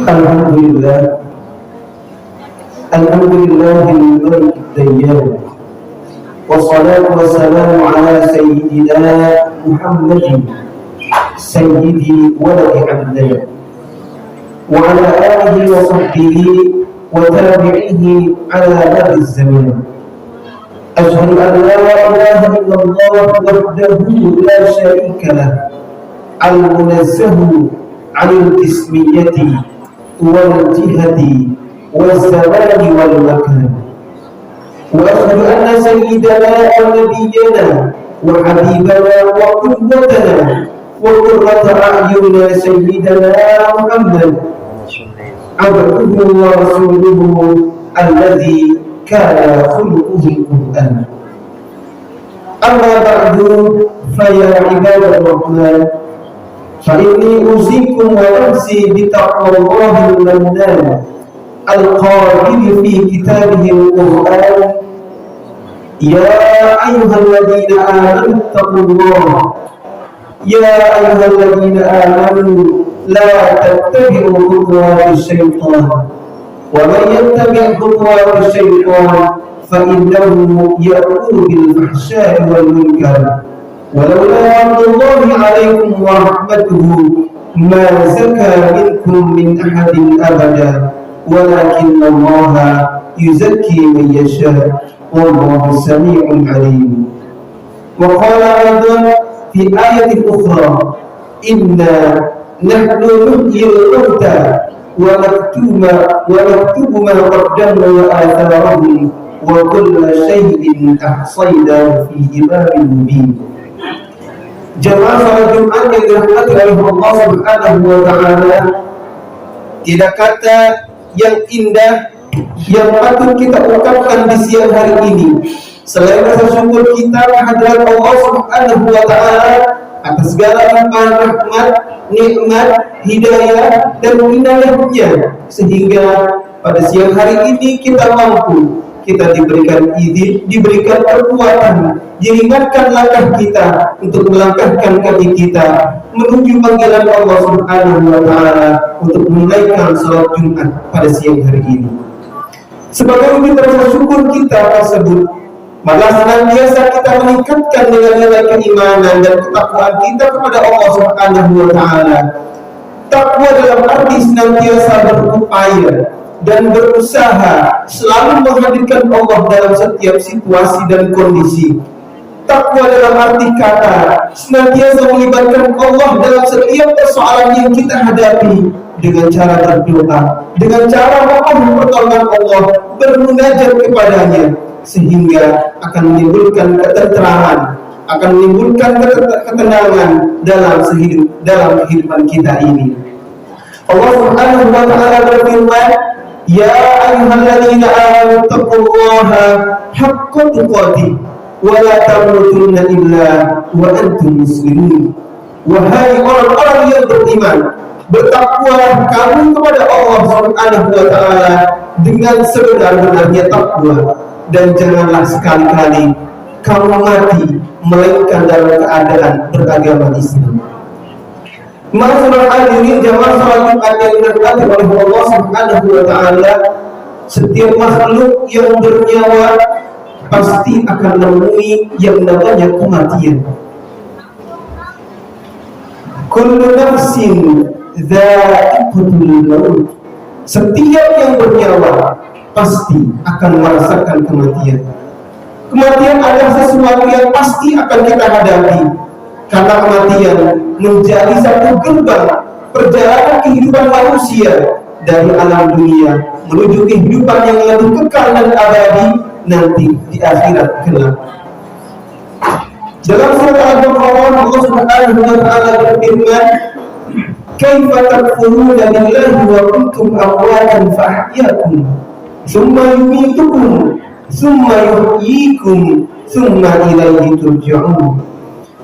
الحمد لله الحمد لله الملك الديان، والصلاة والسلام على سيدنا محمد سيد ولد عبدان، وعلى آله وصحبه وتابعيه على مر الزمان. أشهد أن لا إله إلا الله وحده لا شريك له، المنزه عن الجسمية والجهة والزمان والمكان. وأشهد أن سيدنا ونبينا وحبيبنا وقدوتنا وقرة أعيننا سيدنا محمد عبده ورسوله الذي كان خلقه القرآن. أما بعد فيا عباد الرحمن، فإني أوصيكم ونفسي بتقوى الله المنان القائل في كتابه القرآن: يا أيها الذين آمنوا اتقوا الله يا أيها الذين آمنوا لا تتبعوا خطوات الشيطان، ومن يتبع خطوات الشيطان فإنه يأمر بالفحشاء والمنكر، ولولا فضل الله عليكم ورحمته ما زكى منكم من أحد أبدا، ولكن الله يزكي من يشاء والله سميع عليم. وقال أيضا في آية أخرى: إنا نحن نحيي الموتى ونكتب ما قدموا وآثارهم وكل شيء أحصيناه في إمام مبين. Jemaah salat Jumat yang dirahmati oleh Allah Subhanahu wa Ta'ala, tidak kata yang indah yang patut kita ungkapkan di siang hari ini selain rasa syukur kita kehadirat Allah Subhanahu wa Ta'ala atas segala limpahan rahmat, nikmat, hidayah dan inayahnya, sehingga pada siang hari ini kita mampu, kita diberikan izin, diberikan kekuatan, diringankan langkah kita untuk melangkahkan kaki kita menuju panggilan Allah Subhanahu wa Ta'ala untuk menunaikan salat Jumat pada siang hari ini. Sebagai wujud rasa syukur kita tersebut, maka senantiasa kita meningkatkan nilai-nilai keimanan dan ketakwaan kita kepada Allah Subhanahu wa Ta'ala. Takwa dalam arti senantiasa berupaya dan berusaha selalu menghadirkan Allah dalam setiap situasi dan kondisi. Takwa dalam arti kata senantiasa melibatkan Allah dalam setiap persoalan yang kita hadapi, dengan cara berdoa, dengan cara memohon pertolongan Allah, bermunajat kepadanya, sehingga akan menimbulkan ketenteraman, akan menimbulkan ketenangan dalam kehidupan kita ini. Allah Subhanahu wa Ta'ala berfirman: Ya ayyuhalladzina amanu taqullaha haqqa tuqatih wa la tamutunna illa wa antum muslimun. Wahai orang-orang yang beriman, bertakwalah kamu kepada Allah Subhanahu wa Ta'ala dengan sebenar-benarnya takwa, dan janganlah sekali-kali kamu mati melainkan dalam keadaan beragama Islam. Masyaallah hadirin jamaah salat Jumat yang dirahmati oleh Allah Subhanahu wa Ta'ala, setiap makhluk yang bernyawa pasti akan menemui yang namanya kematian. Kullu nafsin dha'iqatul maut. Setiap yang bernyawa pasti akan merasakan kematian. Kematian adalah sesuatu yang pasti akan kita hadapi, karena kematian menjadi satu gerbang perjalanan kehidupan manusia dari alam dunia menuju kehidupan yang lebih kekal dan abadi nanti di akhirat kelak. Dalam surah Al-Baqarah Allah Subhanahu wa Ta'ala berfirman: "Kaifa takfuruna billahi wa kuntum amwatan fa ahyaakum, tsumma yumitukum, tsumma yuhyikum, tsumma ilaihi turja'un."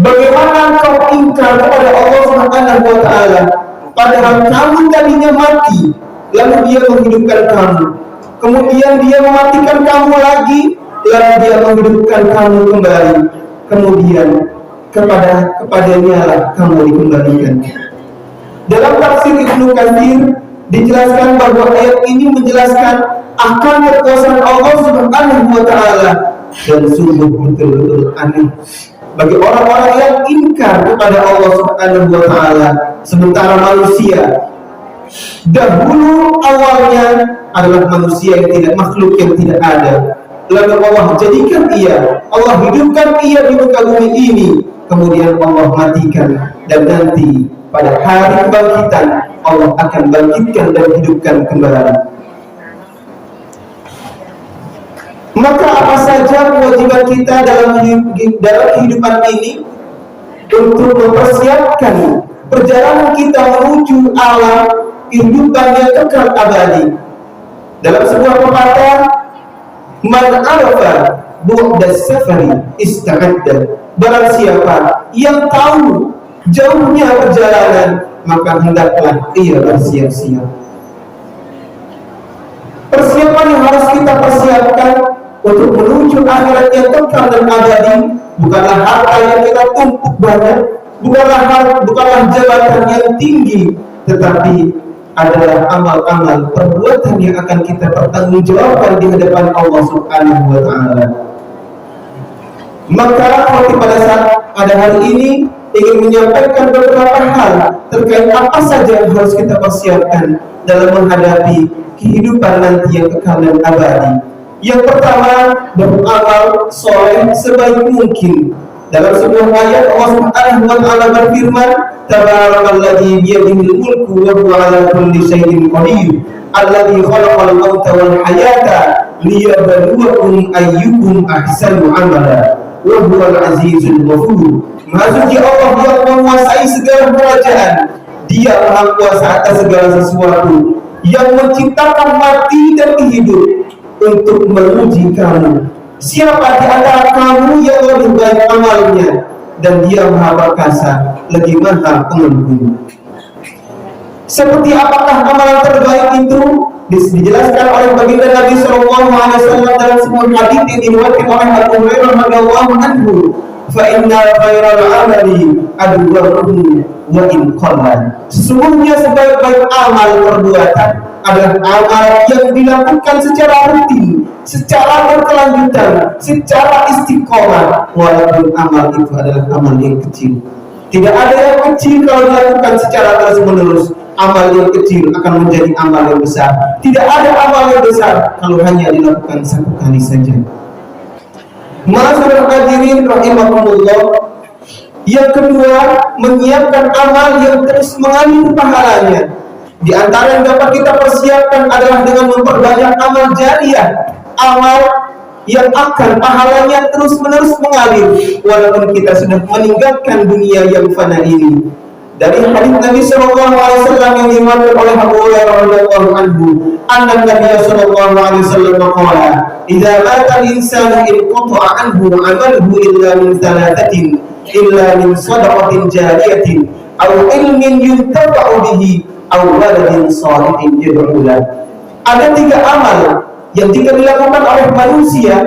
Bagaimana kau ingkar kepada Allah Subhanahu wa Ta'ala, padahal kamu tadinya mati, lalu Dia menghidupkan kamu, kemudian Dia mematikan kamu lagi, lalu Dia menghidupkan kamu kembali, kemudian kepadanya lah kamu dikembalikan. Dalam tafsir Ibnu Katsir dijelaskan bahwa ayat ini menjelaskan akan kekuasaan Allah Subhanahu wa Ta'ala, dan sungguh betul-betul aneh bagi orang-orang yang ingkar kepada Allah Subhanahu wa Ta'ala, sementara manusia dahulu awalnya adalah manusia yang tidak, makhluk yang tidak ada. Lalu Allah jadikan ia, Allah hidupkan ia di muka bumi ini, kemudian Allah matikan, dan nanti pada hari kebangkitan Allah akan bangkitkan dan hidupkan kembali. Maka apa saja kewajiban kita dalam kehidupan ini untuk mempersiapkan perjalanan kita menuju alam kehidupan yang kekal abadi. Dalam sebuah pepatah, man arafa bu'da safari ista'adda, barang siapa yang tahu jauhnya perjalanan, maka hendaklah ia bersiap-siap. Persiapan yang harus kita persiapkan untuk menuju akhirat yang kekal dan abadi bukanlah harta yang kita tumpuk banyak, bukanlah jabatan yang tinggi, tetapi adalah amal-amal perbuatan yang akan kita pertanggungjawabkan di hadapan Allah Subhanahu wa Ta'ala. Maka pada hari ini ingin menyampaikan beberapa hal terkait apa saja yang harus kita persiapkan dalam menghadapi kehidupan nanti yang kekal dan abadi. Yang pertama, beramal soleh sebaik mungkin. Dalam sebuah ayat Allah Subhanahu wa Ta'ala berfirman, Tabarakalladzi biyadihil mulku wa huwa 'ala kulli syai'in qadir, alladzi khalaqal mauta wal hayata liyabluwakum ayyukum ahsanu 'amala wa huwal 'azizul ghafur. Maha suci Allah yang menguasai segala kerajaan, Dia Maha Kuasa atas segala sesuatu, yang menciptakan mati dan hidup untuk menguji kamu. Siapa di antara kamu yang lebih baik amalnya, dan Dia Maha Perkasa, lagi Maha Pengampun. Seperti apakah amalan terbaik itu? Dijelaskan oleh baginda Nabi Sallallahu Alaihi Wasallam dalam sebuah hadits yang diriwayatkan oleh Abu Hurairah radhiyallahu anhu. Fa inna khairal amali adwamuhu wa in qalla. Sesungguhnya sebaik-baik amal perbuatan adalah amal yang dilakukan secara rutin, secara berkelanjutan, secara istiqomah, walaupun amal itu adalah amal yang kecil. Tidak ada yang kecil kalau dilakukan secara terus-menerus. Amal yang kecil akan menjadi amal yang besar. Tidak ada amal yang besar kalau hanya dilakukan satu kali saja. Ma'asyiral hadirin rahimakumullah. Yang kedua, menyiapkan amal yang terus mengalir pahalanya. Di antara yang dapat kita persiapkan adalah dengan memperbanyak amal jariyah, amal yang akan pahalanya terus-menerus mengalir walaupun kita sudah meninggalkan dunia yang fana ini. Dari hadis Nabi Sallallahu Alaihi Wasallam yang diriwayatkan oleh Abu Hurairah radhiyallahu anhu, anna Nabi Sallallahu Alaihi Wasallam qala, "Idza mata al-insanu inqata'a anhu 'amaluhu illa min thalathatin, illa min shadaqatin jariyatin, aw ilmin yuntafa'u bihi, aw waladin shalihin yad'u lahu." Ada 3 amal yang jika dilakukan oleh manusia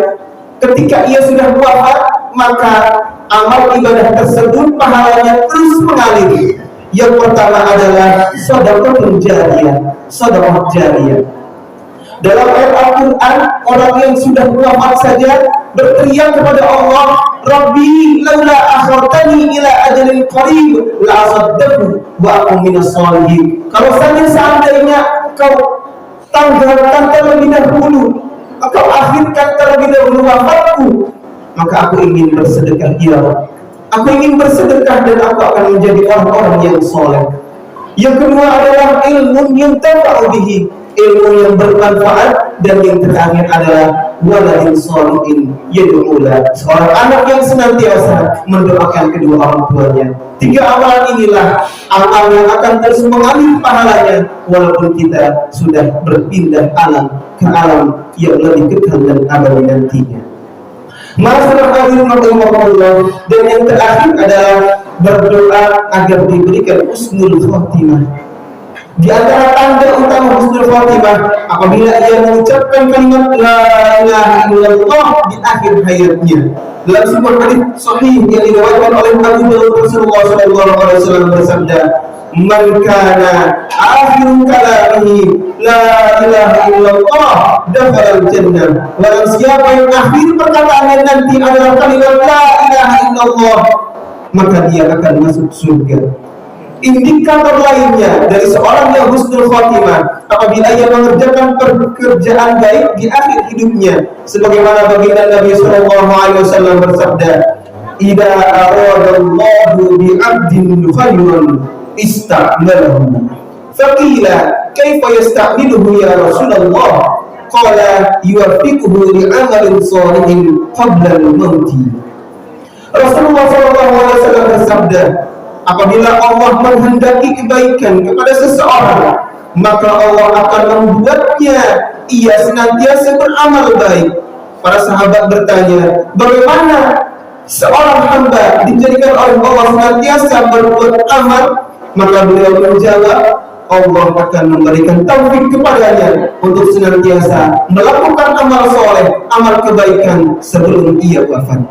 ketika ia sudah wafat, maka amal ibadah tersebut pahalanya terus mengalir. Yang pertama adalah sedekah jariyah, sedekah jariyah. Dalam ayat Al-Quran, orang yang sudah wafat saja berteriak kepada Allah, Rabbi laula akhartani ila ajalin qarib la asaddaqtu wa aqum minas shalihin. Kalau saja seandainya kau tanggalkan terlebih dahulu, kau akhirkan terlebih dahulu wafatku, maka aku ingin bersedekah, ya Allah. Aku ingin bersedekah dan aku akan menjadi orang-orang yang soleh. Yang kedua adalah ilmu yang yuntafa'u bihi, ilmu yang bermanfaat. Dan yang terakhir adalah waladin sholihin yad'u lahu, seorang anak yang senantiasa mendoakan kedua orang tuanya. 3 amalan inilah amal yang akan terus mengalir pahalanya walaupun kita sudah berpindah alam ke alam yang lebih kekal dan abadi nantinya. Ma'asyiral hadirin rahimakumullah. Dan yang terakhir adalah berdoa agar diberikan husnul khatimah. Di antara tanda utama husnul khatimah apabila ia mengucapkan kalimat la ilaha illallah di akhir hayatnya. Dalam sebuah hadis sahih yang diriwayatkan oleh Abu Dawud, Rasulullah sallallahu alaihi wasallam bersabda, man kana akhir kalamihi la ilaha illallah dakhala al-jannah. Barang siapa yang akhir perkataannya nanti adalah kalimat la ilaha illallah, maka dia akan masuk surga. Indikator lainnya dari seorang yang husnul khotimah apabila ia mengerjakan pekerjaan baik di akhir hidupnya, sebagaimana baginda Nabi sallallahu alaihi wasallam bersabda, "Idza aradallahu bi 'abdin khairan ista'malahu." Faqila, "Kaifa yasta'miluhu ya Rasulullah?" Qala, "Yuwaffiquhu li 'amalin shalihin qabla al-mauti." Rasulullah sallallahu alaihi wasallam bersabda, apabila Allah menghendaki kebaikan kepada seseorang, maka Allah akan membuatnya ia senantiasa beramal baik. Para sahabat bertanya, bagaimana seorang hamba dijadikan oleh Allah senantiasa berbuat amal? Maka beliau menjawab, Allah akan memberikan taufik kepadanya untuk senantiasa melakukan amal soleh, amal kebaikan sebelum ia wafat.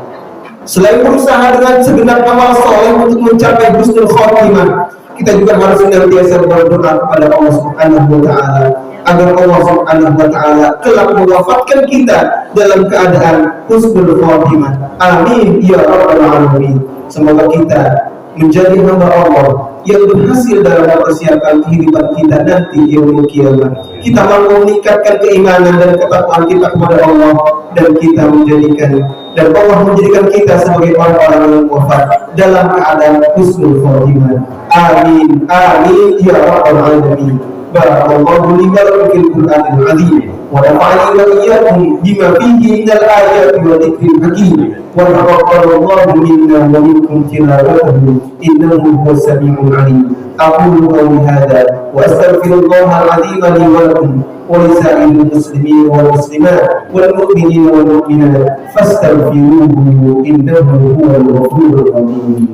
Selain berusaha dengan segenap amal soleh untuk mencapai husnul khotimah, kita juga harus senantiasa berdoa kepada Allah Subhanahu wa taala agar Allah Subhanahu wa taala kelak mewafatkan kita dalam keadaan husnul khotimah. Amin ya rabbal alamin. Semoga kita menjadi hamba Allah yang berhasil dalam mempersiapkan kehidupan kita nanti yaumul kiamat. Kita mampu meningkatkan keimanan dan ketakwaan kita kepada Allah, dan kita Allah menjadikan kita sebagai orang-orang yang wafat dalam keadaan husnul khotimah. Amin amin ya rabbal alamin. Barakallahu li wa lakum fil Qur'anil azim wa nafa'ani wa iyyakum bima fihi minal ayati wa dzikril hakim wa taqabbalallahu minna wa minkum tilawatahu innahu huwas samiul alim. Aqulu qawli hadha wa astaghfirullahal azim li wa lakum wa lisa'iril muslimin wal muslimat wal mu'minin wal mu'minat fastaghfiruhu innahu huwal ghafurur rahim.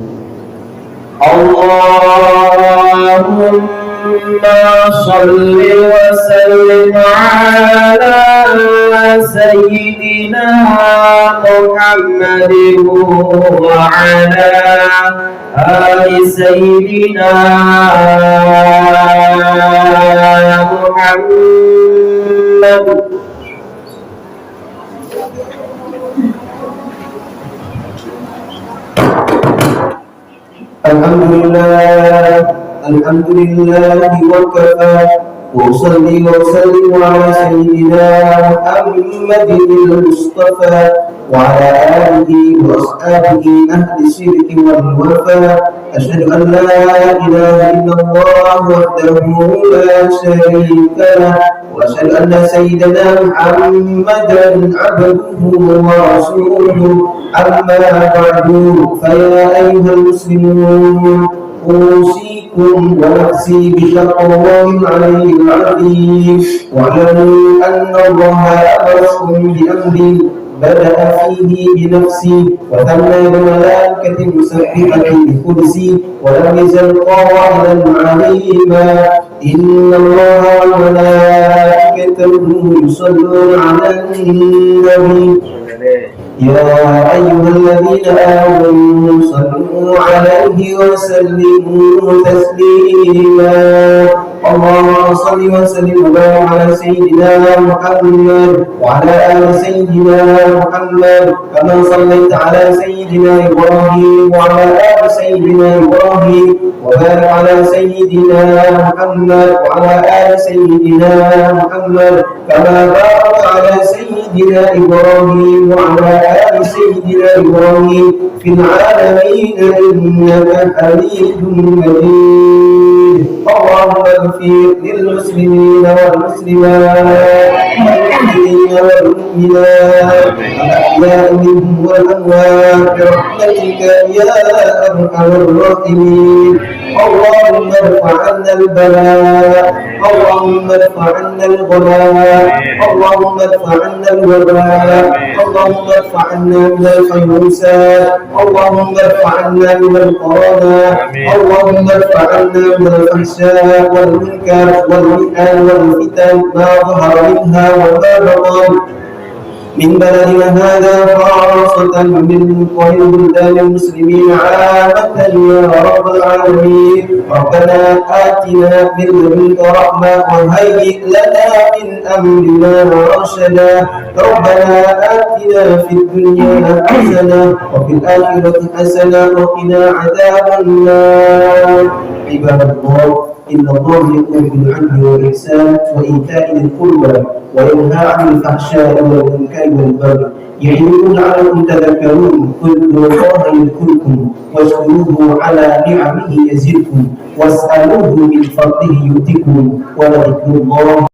Allahumma salli wa sallim ala sayyidina Muhammadin wa ala ali sayyidina Muhammad. الحمد لله وكفى وأصلي وأسلم على سيدنا محمد المصطفى وعلى آله وأصحابه أهل الشرك والوفاء. أشهد أن لا إله إلا الله وحده لا شريك له وأشهد أن سيدنا محمدا عبده ورسوله. أما بعد، فيا أيها المسلمون، أوصيكم ونفسي بتقوى الله العلي العظيم، واعلموا أن الله أمركم بأمر بدأ فيه بنفسي وثنى بملائكة مسبحة بقدسي ولم يزل قائلا عليهما إن الله وملائكته يصلون على النبي يا أيها الذين آمنوا صلوا عليه وسلموا تسليما. اللهم صل وسلم وبارك على سيدنا محمد وعلى آل سيدنا محمد كما صليت على سيدنا إبراهيم وعلى آل سيدنا إبراهيم وبارك على سيدنا محمد وعلى آل سيدنا محمد كما باركت على سيدنا إبراهيم وعلى آل سيدنا إبراهيم في العالمين إنك حميد مجيد. اللهم اغفر للمسلمين والمسلمات والمؤمنين والمؤمنات الأحياء منهم والأموات برحمتك يا أرحم الراحمين. اللهم ارفع عنا البلاء، اللهم ارفع عنا الغلاء، اللهم ارفع عنا الوباء، اللهم ارفع عنا من الفيروسات، اللهم ارفع عنا من القرآن، اللهم ارفع عنا من الفحشاء والمنكر والمحن والفتن ما ظهر منها وما بطن. من بلدنا هذا خاصة ومن بلدان المسلمين عامة يا رب العالمين. ربنا آتنا من لدنك رحمة وهيئ لنا من أمرنا رشدا. ربنا آتنا في الدنيا حسنة وفي الآخرة حسنة وقنا عذاب النار. عباد الله، إن الله يأمر بالعدل والإحسان وإيتاء ذي القربى وينهى عن الفحشاء والمنكر والبغي يعظكم لعلكم تذكرون. اذكروا الله يذكركم واشكروه على نعمه يزدكم واسألوه من فضله يؤتكم ولذكر الله